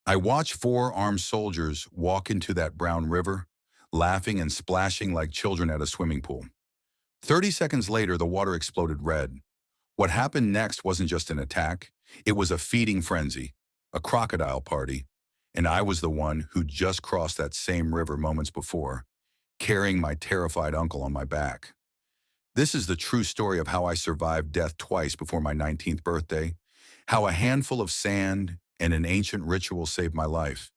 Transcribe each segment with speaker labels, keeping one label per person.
Speaker 1: I watched four armed soldiers walk into that brown river, laughing and splashing like children at a swimming pool. 30 seconds later, the water exploded red. What happened next wasn't just an attack, it was a feeding frenzy, a crocodile party, and I was the one who just crossed that same river moments before, carrying my terrified uncle on my back. This is the true story of how I survived death twice before my 19th birthday, how a handful of sand and an ancient ritual saved my life,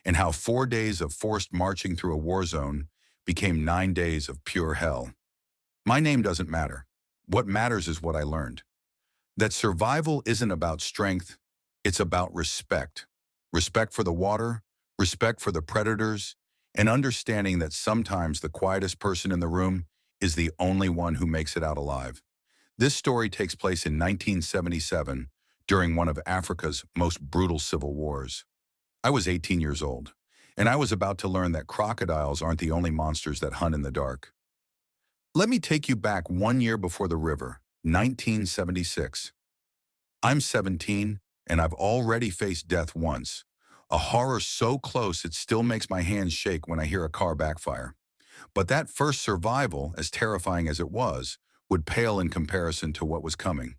Speaker 1: and how 4 days of forced marching through a war zone became 9 days of pure hell. My name doesn't matter. What matters is what I learned. That survival isn't about strength, it's about respect. Respect for the water, respect for the predators, and understanding that sometimes the quietest person in the room is the only one who makes it out alive. This story takes place in 1977 during one of Africa's most brutal civil wars. I was 18 years old, and I was about to learn that crocodiles aren't the only monsters that hunt in the dark. Let me take you back 1 year before the river, 1976. I'm 17, and I've already faced death once. A horror so close it still makes my hands shake when I hear a car backfire. But that first survival, as terrifying as it was, would pale in comparison to what was coming.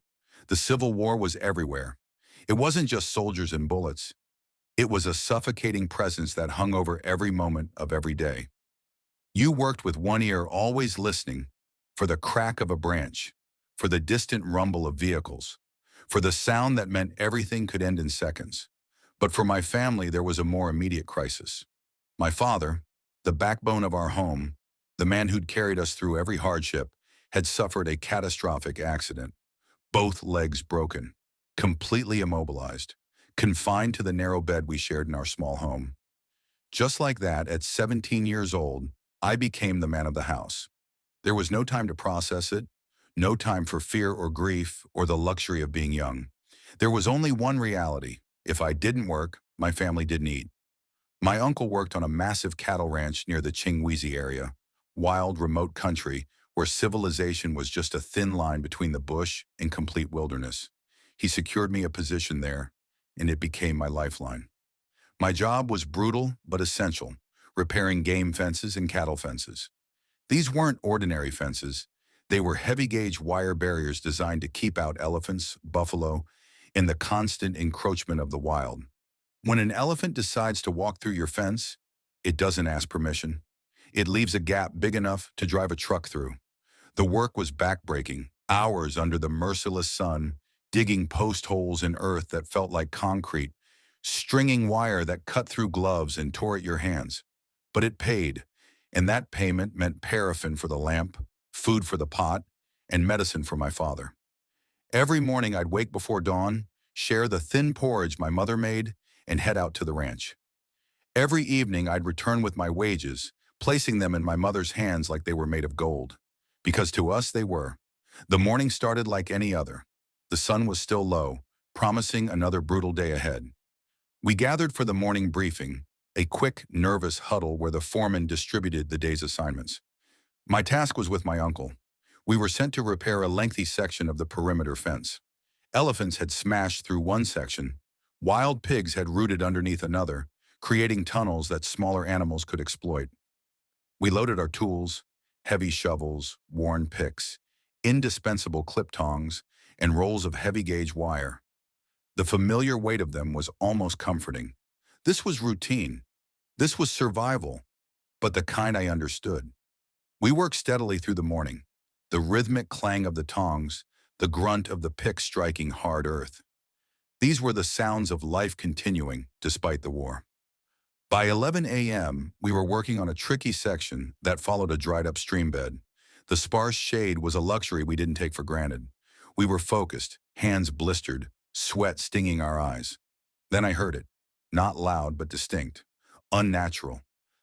Speaker 1: The Civil War was everywhere. It wasn't just soldiers and bullets. It was a suffocating presence that hung over every moment of every day. You worked with one ear always listening for the crack of a branch, for the distant rumble of vehicles, for the sound that meant everything could end in seconds. But for my family, there was a more immediate crisis. My father, the backbone of our home, the man who'd carried us through every hardship, had suffered a catastrophic accident. Both legs broken, completely immobilized, confined to the narrow bed we shared in our small home. Just like that, at 17 years old, I became the man of the house. There was no time to process it, no time for fear or grief or the luxury of being young. There was only one reality. If I didn't work, my family didn't eat. My uncle worked on a massive cattle ranch near the Chingwezi area, wild, remote country where civilization was just a thin line between the bush and complete wilderness. He secured me a position there, and it became my lifeline. My job was brutal but essential, repairing game fences and cattle fences. These weren't ordinary fences. They were heavy-gauge wire barriers designed to keep out elephants, buffalo, and the constant encroachment of the wild. When an elephant decides to walk through your fence, it doesn't ask permission. It leaves a gap big enough to drive a truck through. The work was backbreaking, hours under the merciless sun, digging post holes in earth that felt like concrete, stringing wire that cut through gloves and tore at your hands. But it paid, and that payment meant paraffin for the lamp, food for the pot, and medicine for my father. Every morning I'd wake before dawn, share the thin porridge my mother made, and head out to the ranch. Every evening I'd return with my wages, placing them in my mother's hands like they were made of gold. Because to us they were. The morning started like any other. The sun was still low, promising another brutal day ahead. We gathered for the morning briefing, a quick, nervous huddle where the foreman distributed the day's assignments. My task was with my uncle. We were sent to repair a lengthy section of the perimeter fence. Elephants had smashed through one section. Wild pigs had rooted underneath another, creating tunnels that smaller animals could exploit. We loaded our tools, heavy shovels, worn picks, indispensable clip tongs, and rolls of heavy-gauge wire. The familiar weight of them was almost comforting. This was routine. This was survival, but the kind I understood. We worked steadily through the morning, the rhythmic clang of the tongs, the grunt of the pick striking hard earth. These were the sounds of life continuing despite the war. By 11 a.m., we were working on a tricky section that followed a dried-up stream bed. The sparse shade was a luxury we didn't take for granted. We were focused, hands blistered, sweat stinging our eyes. Then I heard it, not loud but distinct, unnatural,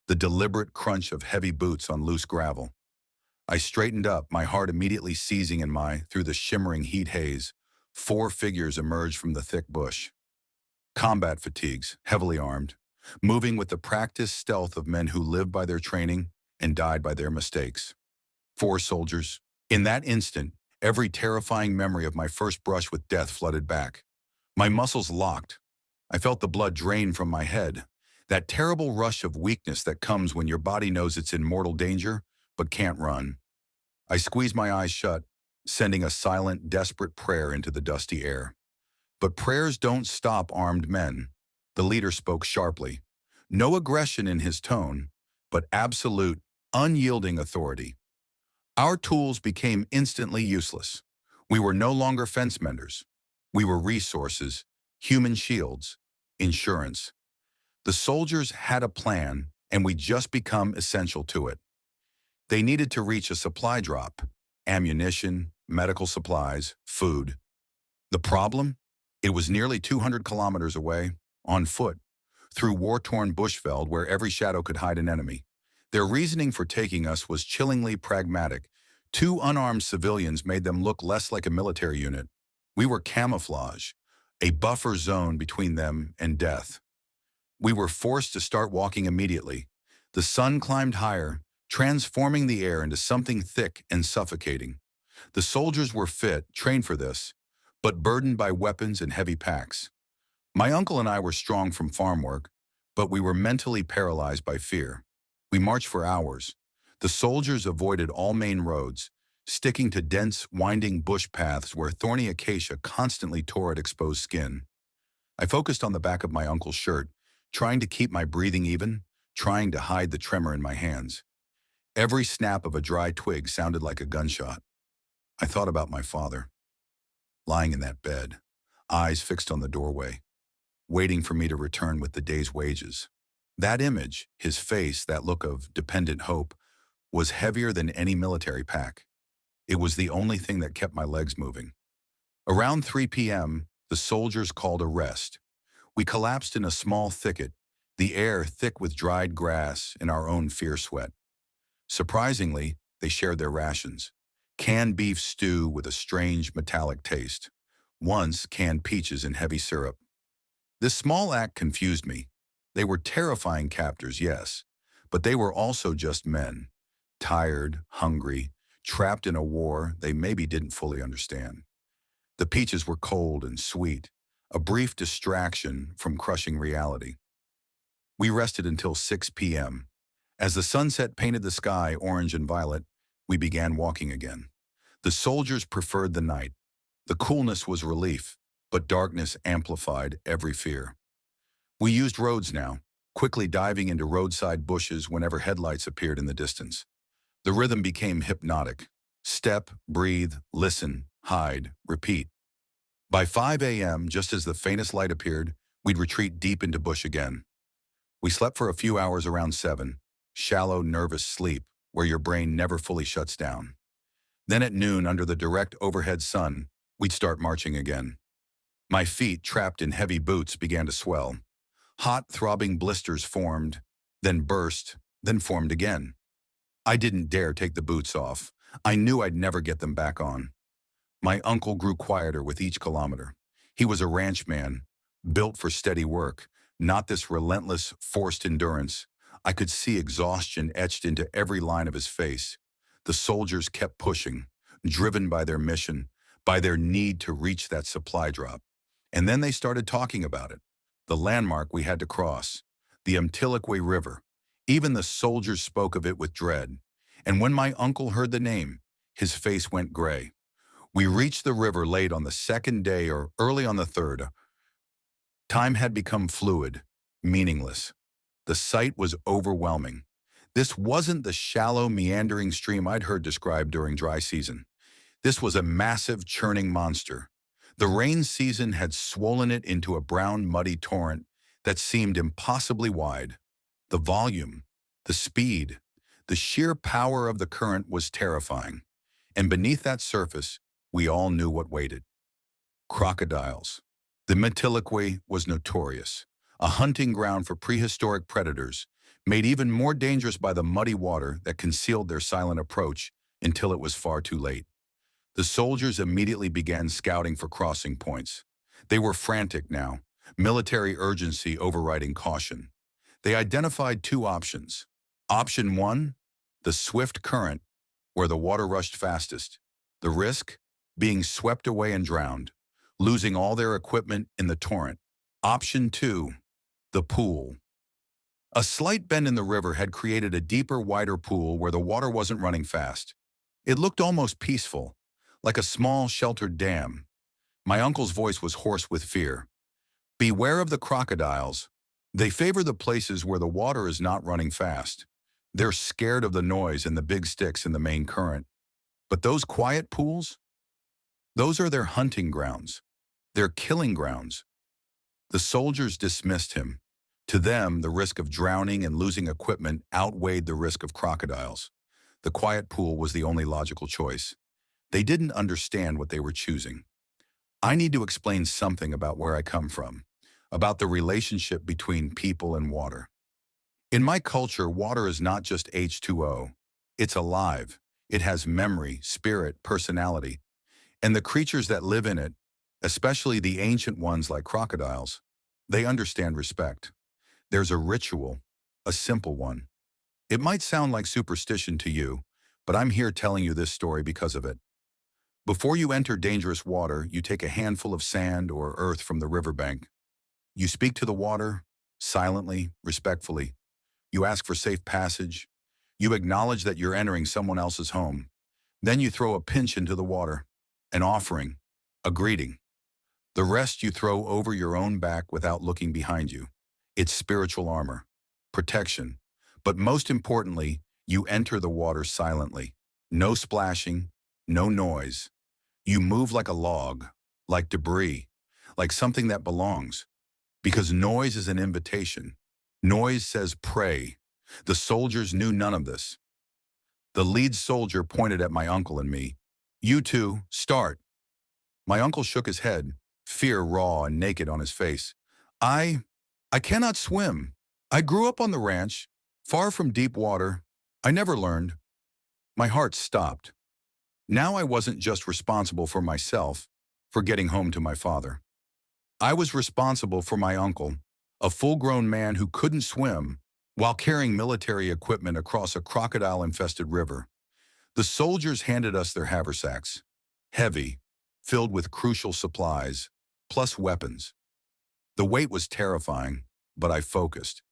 Speaker 1: the deliberate crunch of heavy boots on loose gravel. I straightened up, my heart immediately seizing in through the shimmering heat haze. 4 figures emerged from the thick bush. Combat fatigues, heavily armed, moving with the practiced stealth of men who lived by their training and died by their mistakes. 4 soldiers. In that instant, every terrifying memory of my first brush with death flooded back. My muscles locked. I felt the blood drain from my head, that terrible rush of weakness that comes when your body knows it's in mortal danger but can't run. I squeezed my eyes shut, sending a silent, desperate prayer into the dusty air. But prayers don't stop armed men. The leader spoke sharply. No aggression in his tone, but absolute, unyielding authority. Our tools became instantly useless. We were no longer fence menders. We were resources, human shields, insurance. The soldiers had a plan, and we just become essential to it. They needed to reach a supply drop, ammunition, medical supplies, food. The problem? It was nearly 200 kilometers away, on foot, through war-torn bushveld where every shadow could hide an enemy. Their reasoning for taking us was chillingly pragmatic. Two unarmed civilians made them look less like a military unit. We were camouflage, a buffer zone between them and death. We were forced to start walking immediately. The sun climbed higher, transforming the air into something thick and suffocating. The soldiers were fit, trained for this, but burdened by weapons and heavy packs. My uncle and I were strong from farm work, but we were mentally paralyzed by fear. We marched for hours. The soldiers avoided all main roads, sticking to dense, winding bush paths where thorny acacia constantly tore at exposed skin. I focused on the back of my uncle's shirt, trying to keep my breathing even, trying to hide the tremor in my hands. Every snap of a dry twig sounded like a gunshot. I thought about my father, lying in that bed, eyes fixed on the doorway, waiting for me to return with the day's wages. That image, his face, that look of dependent hope, was heavier than any military pack. It was the only thing that kept my legs moving. Around 3 p.m., the soldiers called a rest. We collapsed in a small thicket, the air thick with dried grass and our own fear sweat. Surprisingly, they shared their rations. Canned beef stew with a strange metallic taste. Once canned peaches in heavy syrup. This small act confused me. They were terrifying captors, yes, but they were also just men. Tired, hungry, trapped in a war they maybe didn't fully understand. The peaches were cold and sweet, a brief distraction from crushing reality. We rested until 6 p.m. As the sunset painted the sky orange and violet, we began walking again. The soldiers preferred the night. The coolness was relief, but darkness amplified every fear. We used roads now, quickly diving into roadside bushes whenever headlights appeared in the distance. The rhythm became hypnotic. Step, breathe, listen, hide, repeat. By 5 a.m., just as the faintest light appeared, we'd retreat deep into bush again. We slept for a few hours around 7, shallow, nervous sleep, where your brain never fully shuts down. Then at noon, under the direct overhead sun, we'd start marching again. My feet, trapped in heavy boots, began to swell. Hot, throbbing blisters formed, then burst, then formed again. I didn't dare take the boots off. I knew I'd never get them back on. My uncle grew quieter with each kilometer. He was a ranchman, built for steady work, not this relentless, forced endurance. I could see exhaustion etched into every line of his face. The soldiers kept pushing, driven by their mission, by their need to reach that supply drop. And then they started talking about it. The landmark we had to cross, the Umtilliqui River. Even the soldiers spoke of it with dread. And when my uncle heard the name, his face went gray. We reached the river late on the second day or early on the third. Time had become fluid, meaningless. The sight was overwhelming. This wasn't the shallow, meandering stream I'd heard described during dry season. This was a massive, churning monster. The rain season had swollen it into a brown, muddy torrent that seemed impossibly wide. The volume, the speed, the sheer power of the current was terrifying. And beneath that surface, we all knew what waited. Crocodiles. The Umtilliqui was notorious, a hunting ground for prehistoric predators, made even more dangerous by the muddy water that concealed their silent approach until it was far too late. The soldiers immediately began scouting for crossing points. They were frantic now, military urgency overriding caution. They identified two options. Option 1, the swift current, where the water rushed fastest. The risk? Being swept away and drowned, losing all their equipment in the torrent. Option 2. The pool. A slight bend in the river had created a deeper, wider pool where the water wasn't running fast. It looked almost peaceful, like a small, sheltered dam. My uncle's voice was hoarse with fear. Beware of the crocodiles. They favor the places where the water is not running fast. They're scared of the noise and the big sticks in the main current. But those quiet pools? Those are their hunting grounds. Their killing grounds. The soldiers dismissed him. To them, the risk of drowning and losing equipment outweighed the risk of crocodiles. The quiet pool was the only logical choice. They didn't understand what they were choosing. I need to explain something about where I come from, about the relationship between people and water. In my culture, water is not just H2O. It's alive. It has memory, spirit, personality. And the creatures that live in it, especially the ancient ones like crocodiles, they understand respect. There's a ritual, a simple one. It might sound like superstition to you, but I'm here telling you this story because of it. Before you enter dangerous water, you take a handful of sand or earth from the riverbank. You speak to the water, silently, respectfully. You ask for safe passage. You acknowledge that you're entering someone else's home. Then you throw a pinch into the water, an offering, a greeting. The rest you throw over your own back without looking behind you. It's spiritual armor, protection. But most importantly, you enter the water silently. No splashing, no noise. You move like a log, like debris, like something that belongs. Because noise is an invitation. Noise says pray. The soldiers knew none of this. The lead soldier pointed at my uncle and me. You two, start. My uncle shook his head, fear raw and naked on his face. I cannot swim. I grew up on the ranch, far from deep water. I never learned. My heart stopped. Now I wasn't just responsible for myself, for getting home to my father. I was responsible for my uncle, a full-grown man who couldn't swim while carrying military equipment across a crocodile-infested river. The soldiers handed us their haversacks, heavy, filled with crucial supplies, plus weapons. The weight was terrifying, but I focused.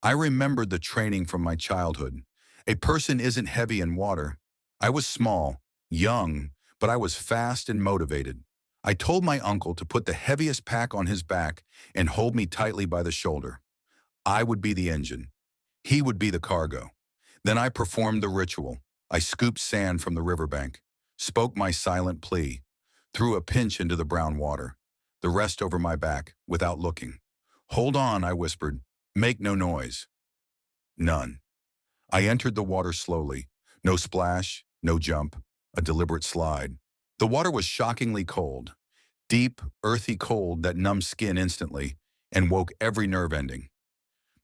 Speaker 1: I remembered the training from my childhood. A person isn't heavy in water. I was small, young, but I was fast and motivated. I told my uncle to put the heaviest pack on his back and hold me tightly by the shoulder. I would be the engine. He would be the cargo. Then I performed the ritual. I scooped sand from the riverbank, spoke my silent plea, threw a pinch into the brown water, the rest over my back, without looking. Hold on, I whispered. Make no noise. None. I entered the water slowly. No splash, no jump, a deliberate slide. The water was shockingly cold, deep, earthy cold that numbed skin instantly and woke every nerve ending.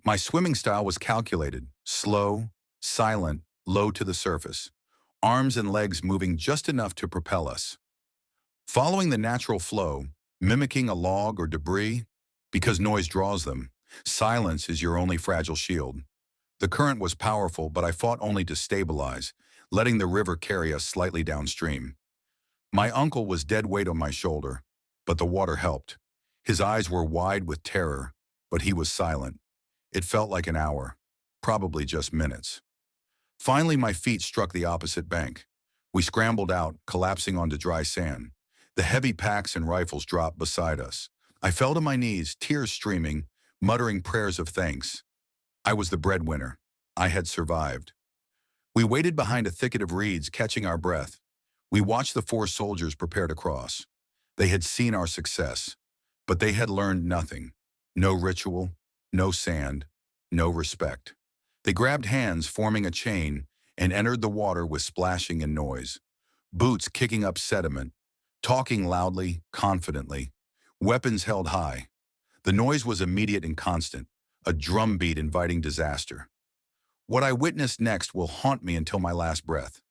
Speaker 1: My swimming style was calculated, slow, silent, low to the surface, arms and legs moving just enough to propel us. Following the natural flow, mimicking a log or debris, because noise draws them, silence is your only fragile shield. The current was powerful, but I fought only to stabilize, letting the river carry us slightly downstream. My uncle was dead weight on my shoulder, but the water helped. His eyes were wide with terror, but he was silent. It felt like an hour, probably just minutes. Finally, my feet struck the opposite bank. We scrambled out, collapsing onto dry sand. The heavy packs and rifles dropped beside us. I fell to my knees, tears streaming, muttering prayers of thanks. I was the breadwinner. I had survived. We waited behind a thicket of reeds, catching our breath. We watched the 4 soldiers prepare to cross. They had seen our success, but they had learned nothing. No ritual, no sand, no respect. They grabbed hands, forming a chain, and entered the water with splashing and noise. Boots kicking up sediment, talking loudly, confidently, weapons held high. The noise was immediate and constant, a drumbeat inviting disaster. What I witnessed next will haunt me until my last breath.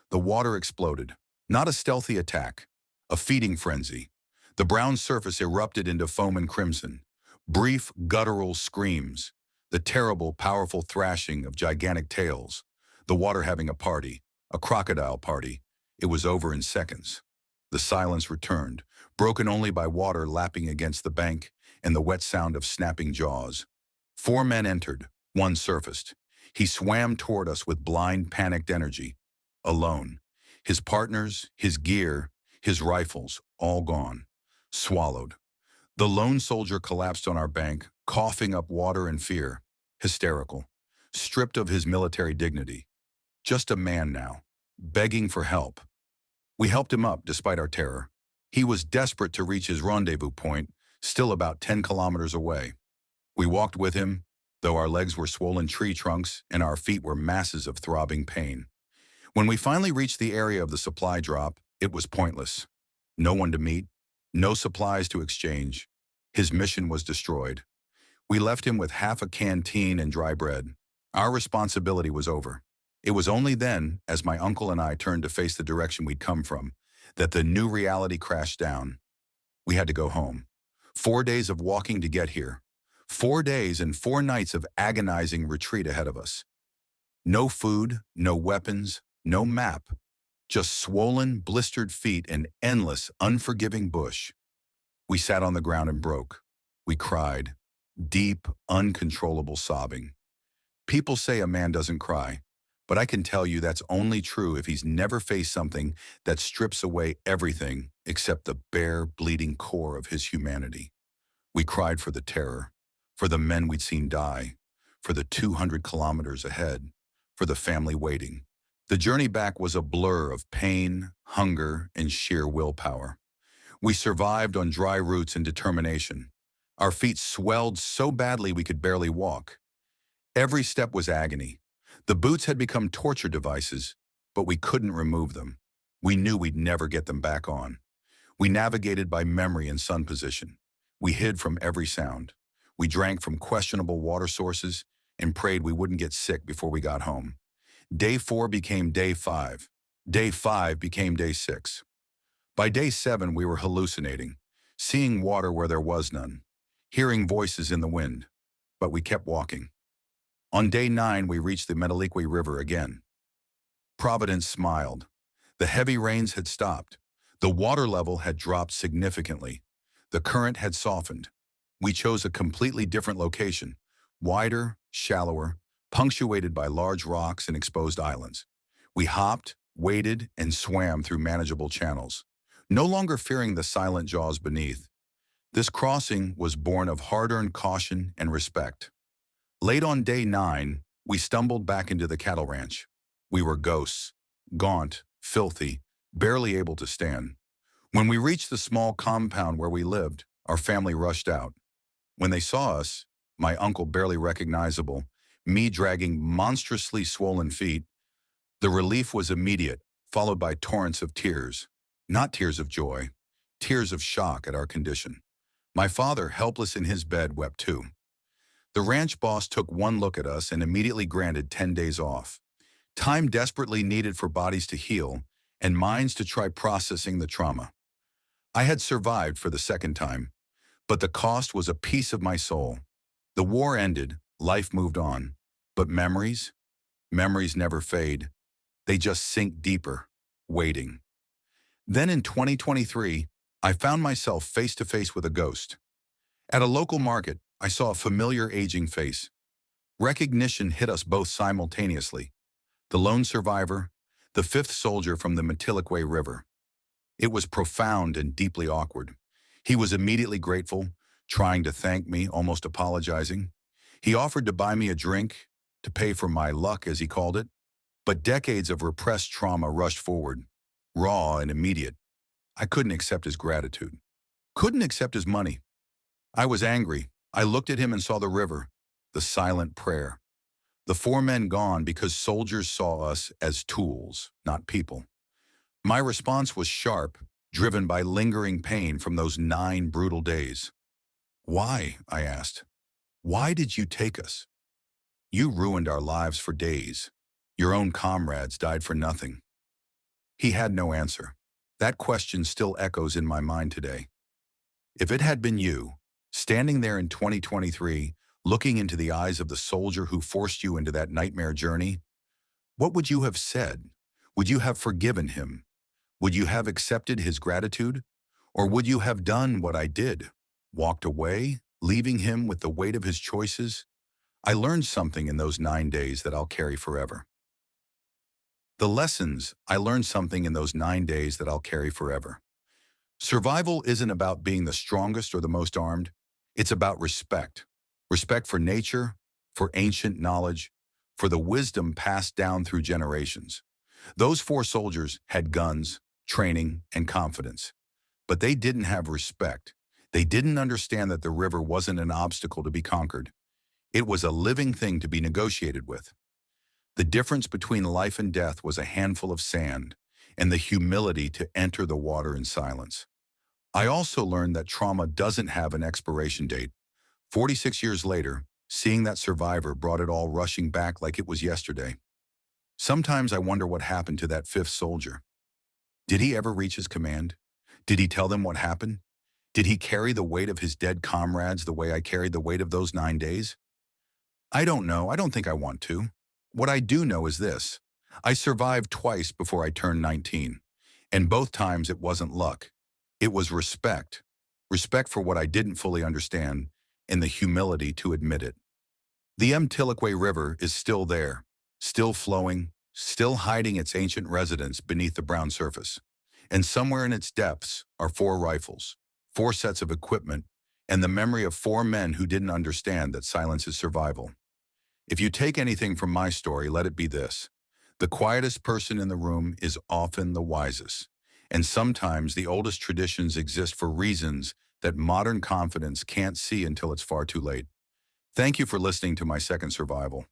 Speaker 1: The water exploded, not a stealthy attack, a feeding frenzy. The brown surface erupted into foam and crimson. Brief, guttural screams, the terrible, powerful thrashing of gigantic tails, the water having a party, a crocodile party. It was over in seconds. The silence returned, broken only by water lapping against the bank and the wet sound of snapping jaws. 4 men entered, one surfaced. He swam toward us with blind, panicked energy. Alone. His partners, his gear, his rifles, all gone. Swallowed. The lone soldier collapsed on our bank, coughing up water in fear. Hysterical. Stripped of his military dignity. Just a man now. Begging for help. We helped him up despite our terror. He was desperate to reach his rendezvous point, still about 10 kilometers away. We walked with him, though our legs were swollen tree trunks and our feet were masses of throbbing pain. When we finally reached the area of the supply drop, it was pointless. No one to meet, no supplies to exchange. His mission was destroyed. We left him with half a canteen and dry bread. Our responsibility was over. It was only then, as my uncle and I turned to face the direction we'd come from, that the new reality crashed down. We had to go home. 4 days of walking to get here. 4 days and 4 nights of agonizing retreat ahead of us. No food, no weapons, no map. Just swollen, blistered feet and endless, unforgiving bush. We sat on the ground and broke. We cried. Deep, uncontrollable sobbing. People say a man doesn't cry, but I can tell you that's only true if he's never faced something that strips away everything except the bare, bleeding core of his humanity. We cried for the terror, for the men we'd seen die, for the 200 kilometers ahead, for the family waiting. The journey back was a blur of pain, hunger, and sheer willpower. We survived on dry roots and determination. Our feet swelled so badly we could barely walk. Every step was agony. The boots had become torture devices, but we couldn't remove them. We knew we'd never get them back on. We navigated by memory and sun position. We hid from every sound. We drank from questionable water sources and prayed we wouldn't get sick before we got home. Day 4 became day 5. Day 5 became day 6. By day 7, we were hallucinating, seeing water where there was none, hearing voices in the wind, but we kept walking. On day 9, we reached the Meteliqui River again. Providence smiled. The heavy rains had stopped. The water level had dropped significantly. The current had softened. We chose a completely different location, wider, shallower, punctuated by large rocks and exposed islands. We hopped, waded, and swam through manageable channels, no longer fearing the silent jaws beneath. This crossing was born of hard-earned caution and respect. Late on day 9, we stumbled back into the cattle ranch. We were ghosts, gaunt, filthy, barely able to stand. When we reached the small compound where we lived, our family rushed out. When they saw us, my uncle barely recognizable, me dragging monstrously swollen feet, the relief was immediate, followed by torrents of tears. Not tears of joy, tears of shock at our condition. My father, helpless in his bed, wept too. The ranch boss took one look at us and immediately granted 10 days off. Time desperately needed for bodies to heal and minds to try processing the trauma. I had survived for the second time, but the cost was a piece of my soul. The war ended, life moved on, but memories never fade. They just sink deeper, waiting. Then in 2023, I found myself face to face with a ghost. At a local market, I saw a familiar aging face. Recognition hit us both simultaneously. The lone survivor, the 5th soldier from the Meteliqui River. It was profound and deeply awkward. He was immediately grateful, trying to thank me, almost apologizing. He offered to buy me a drink, to pay for my luck, as he called it. But decades of repressed trauma rushed forward, raw and immediate. I couldn't accept his gratitude. Couldn't accept his money. I was angry. I looked at him and saw the river, the silent prayer. The 4 men gone because soldiers saw us as tools, not people. My response was sharp, driven by lingering pain from those 9 brutal days. Why? I asked. Why did you take us? You ruined our lives for days. Your own comrades died for nothing. He had no answer. That question still echoes in my mind today. If it had been you, standing there in 2023, looking into the eyes of the soldier who forced you into that nightmare journey, what would you have said? Would you have forgiven him? Would you have accepted his gratitude? Or would you have done what I did? Walked away? leaving him with the weight of his choices. I learned something in those 9 days that I'll carry forever. The lessons, I learned something in those 9 days that I'll carry forever. Survival isn't about being the strongest or the most armed. It's about respect. Respect for nature, for ancient knowledge, for the wisdom passed down through generations. Those four soldiers had guns, training, and confidence. But they didn't have respect. They didn't understand that the river wasn't an obstacle to be conquered. It was a living thing to be negotiated with. The difference between life and death was a handful of sand and the humility to enter the water in silence. I also learned that trauma doesn't have an expiration date. 46 years later, seeing that survivor brought it all rushing back like it was yesterday. Sometimes I wonder what happened to that fifth soldier. Did he ever reach his command? Did he tell them what happened? Did he carry the weight of his dead comrades the way I carried the weight of those 9 days? I don't know. I don't think I want to. What I do know is this. I survived twice before I turned 19, and both times it wasn't luck. It was respect. Respect for what I didn't fully understand, and the humility to admit it. The Mtilikwe River is still there, still flowing, still hiding its ancient residents beneath the brown surface. And somewhere in its depths are four rifles, four sets of equipment, and the memory of four men who didn't understand that silence is survival. If you take anything from my story, let it be this. The quietest person in the room is often the wisest. And sometimes the oldest traditions exist for reasons that modern confidence can't see until it's far too late. Thank you for listening to my second survival.